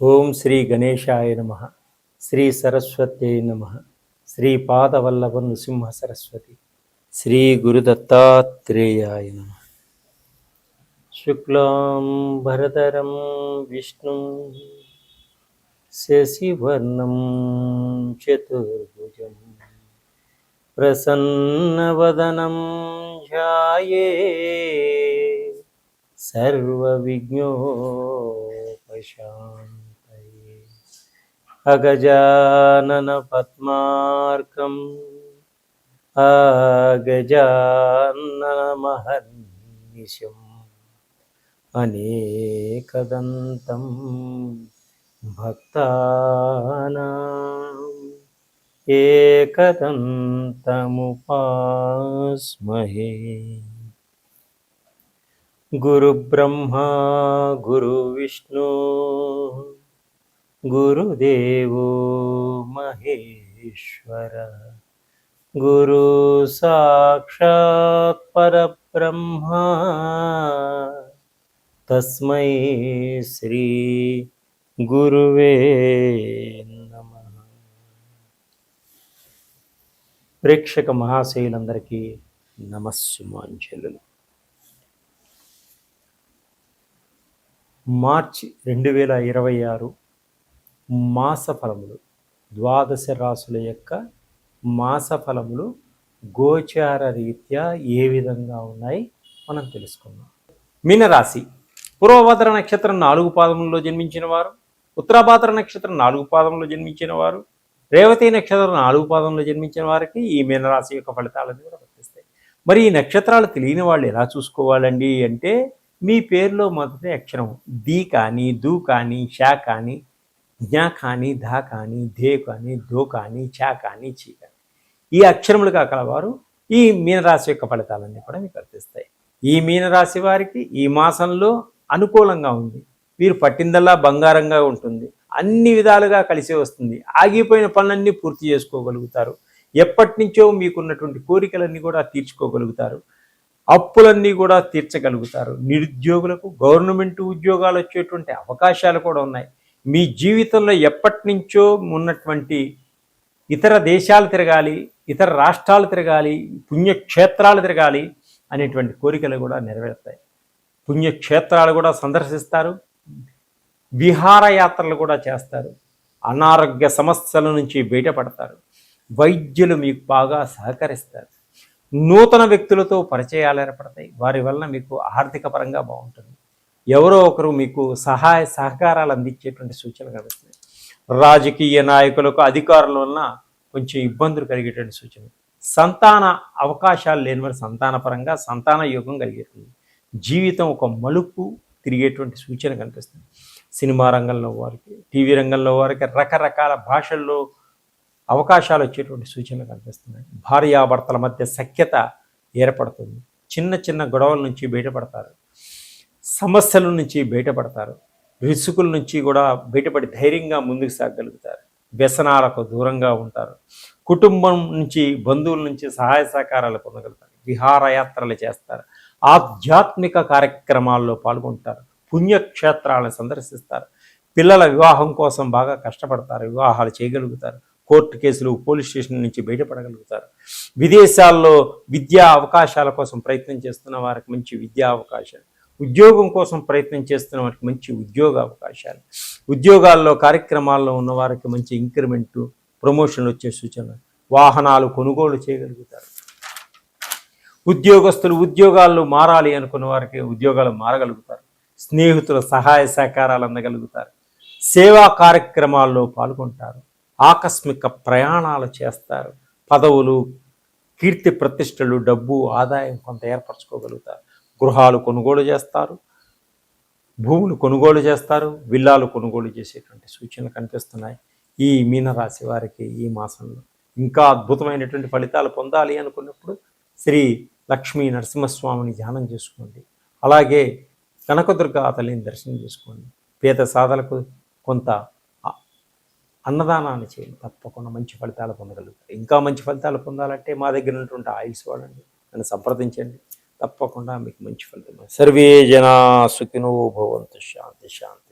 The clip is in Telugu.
ఓం శ్రీ గణేశాయ నమ. శ్రీ సరస్వత్యై నమ. శ్రీ పాదవల్లభ నృసింహ సరస్వతి. శ్రీ గురుదత్తాత్రేయాయ నమ. శుక్లాం భరధరం విష్ణుం శశివర్ణం చతుర్భుజం ప్రసన్నవదనం ధ్యాయేత్ సర్వవిఘ్నోపశాంతయే. అగజానన పద్మార్కం అగజాననమహర్నిశం అనేకదంతం భక్తానాం ఏకదంతముపాస్మహే. గురుబ్రహ్మా గురువిష్ణు గురుదేవో మహేశ్వర. గురు సాక్షాత్ పరబ్రహ్మ తస్మై శ్రీ గురువే నమః. ప్రేక్షక మహాశయులందరికీ నమస్సుమాంజలు. మార్చి 2026 మాస ఫలములు, ద్వాదశ రాశుల యొక్క మాస ఫలములు గోచార రీత్యా ఏ విధంగా ఉన్నాయి మనం తెలుసుకుందాం. మీనరాశి, పూర్వభద్ర నక్షత్రం 4 పాదములలో జన్మించిన వారు, ఉత్తరాభాద్ర నక్షత్రం 4 పాదములలో జన్మించిన వారు, రేవతి నక్షత్రం 4 పాదంలో జన్మించిన వారికి ఈ మీనరాశి యొక్క ఫలితాలన్నీ కూడా వర్తిస్తాయి. మరి ఈ నక్షత్రాలు తెలియని వాళ్ళు ఎలా చూసుకోవాలండి అంటే, మీ పేరులో మొదటి అక్షరం ది కానీ, దు కానీ, షా కానీ, జ్ఞ కానీ, ధ కానీ, ధే కానీ, దో కానీ, చా కానీ, చీ కానీ, ఈ అక్షరములు కాకలవారు ఈ మీనరాశి యొక్క ఫలితాలన్నీ కూడా మీకు వర్తిస్తాయి. ఈ మీనరాశి వారికి ఈ మాసంలో అనుకూలంగా ఉంది. వీరు పట్టిందల్లా బంగారంగా ఉంటుంది. అన్ని విధాలుగా కలిసి వస్తుంది. ఆగిపోయిన పనులన్నీ పూర్తి చేసుకోగలుగుతారు. ఎప్పటి నుంచో మీకున్నటువంటి కోరికలన్నీ కూడా తీర్చుకోగలుగుతారు. అప్పులన్నీ కూడా తీర్చగలుగుతారు. నిరుద్యోగులకు గవర్నమెంట్ ఉద్యోగాలు వచ్చేటువంటి అవకాశాలు కూడా ఉన్నాయి. మీ జీవితంలో ఎప్పటి నుంచో ఉన్నటువంటి ఇతర దేశాలు తిరగాలి, ఇతర రాష్ట్రాలు తిరగాలి, పుణ్యక్షేత్రాలు తిరగాలి అనేటువంటి కోరికలు కూడా నెరవేరుతాయి. పుణ్యక్షేత్రాలు కూడా సందర్శిస్తారు. విహారయాత్రలు కూడా చేస్తారు. అనారోగ్య సమస్యల నుంచి బయటపడతారు. వైద్యులు మీకు బాగా సహకరిస్తారు. నూతన వ్యక్తులతో పరిచయాలు ఏర్పడతాయి. వారి వలన మీకు ఆర్థిక పరంగా బాగుంటుంది. ఎవరో ఒకరు మీకు సహాయ సహకారాలు అందించేటువంటి సూచనలు కనిపిస్తున్నాయి. రాజకీయ నాయకులకు అధికారుల వలన కొంచెం ఇబ్బందులు కలిగేటువంటి సూచన. సంతాన అవకాశాలు లేని వారి సంతానపరంగా సంతాన యోగం కలిగేటువంటి జీవితం ఒక మలుపు తిరిగేటువంటి సూచన కనిపిస్తుంది. సినిమా రంగంలో వారికి, టీవీ రంగంలో వారికి రకరకాల భాషల్లో అవకాశాలు వచ్చేటువంటి సూచనలు కనిపిస్తున్నాయి. భార్యాభర్తల మధ్య సఖ్యత ఏర్పడుతుంది. చిన్న చిన్న గొడవల నుంచి బయటపడతారు. సమస్యల నుంచి బయటపడతారు. రిసుకుల నుంచి కూడా బయటపడి ధైర్యంగా ముందుకు సాగగలుగుతారు. వ్యసనాలకు దూరంగా ఉంటారు. కుటుంబం నుంచి, బంధువుల నుంచి సహాయ సహకారాలు పొందగలుగుతారు. విహారయాత్రలు చేస్తారు. ఆధ్యాత్మిక కార్యక్రమాల్లో పాల్గొంటారు. పుణ్యక్షేత్రాలను సందర్శిస్తారు. పిల్లల వివాహం కోసం బాగా కష్టపడతారు. వివాహాలు చేయగలుగుతారు. కోర్టు కేసులు, పోలీస్ స్టేషన్ నుంచి బయటపడగలుగుతారు. విదేశాల్లో విద్యా అవకాశాల కోసం ప్రయత్నం చేస్తున్న వారికి మంచి విద్యా అవకాశాలు, ఉద్యోగం కోసం ప్రయత్నం చేస్తున్న వారికి మంచి ఉద్యోగ అవకాశాలు, ఉద్యోగాల్లో కార్యక్రమాల్లో ఉన్న వారికి మంచి ఇంక్రిమెంటు, ప్రమోషన్లు వచ్చే సూచనలు, వాహనాలు కొనుగోలు చేయగలుగుతారు. ఉద్యోగస్తులు ఉద్యోగాల్లో మారాలి అనుకున్న వారికి ఉద్యోగాలు మారగలుగుతారు. స్నేహితుల సహాయ సహకారాలు అందగలుగుతారు. సేవా కార్యక్రమాల్లో పాల్గొంటారు. ఆకస్మిక ప్రయాణాలు చేస్తారు. పదవులు, కీర్తి ప్రతిష్టలు, డబ్బు, ఆదాయం కొంత ఏర్పరచుకోగలుగుతారు. గృహాలు కొనుగోలు చేస్తారు. భూములు కొనుగోలు చేస్తారు. విల్లాలు కొనుగోలు చేసేటువంటి సూచనలు కనిపిస్తున్నాయి. ఈ మీనరాశి వారికి ఈ మాసంలో ఇంకా అద్భుతమైనటువంటి ఫలితాలు పొందాలి అనుకున్నప్పుడు శ్రీ లక్ష్మీ నరసింహస్వామిని ధ్యానం చేసుకోండి. అలాగే కనకదుర్గా తల్లిని దర్శనం చేసుకోండి. పేద సాధలకు కొంత అన్నదానాన్ని చేయండి. తప్పకుండా మంచి ఫలితాలు పొందగలుగుతారు. ఇంకా మంచి ఫలితాలు పొందాలంటే మా దగ్గర ఉన్నటువంటి ఆయిల్స్ వాడండి, నన్ను సంప్రదించండి. తప్పకుండా మీకు మంచి ఫలితం. సర్వే జనా సుఖినో భవంతు. శాంతి శాంతి.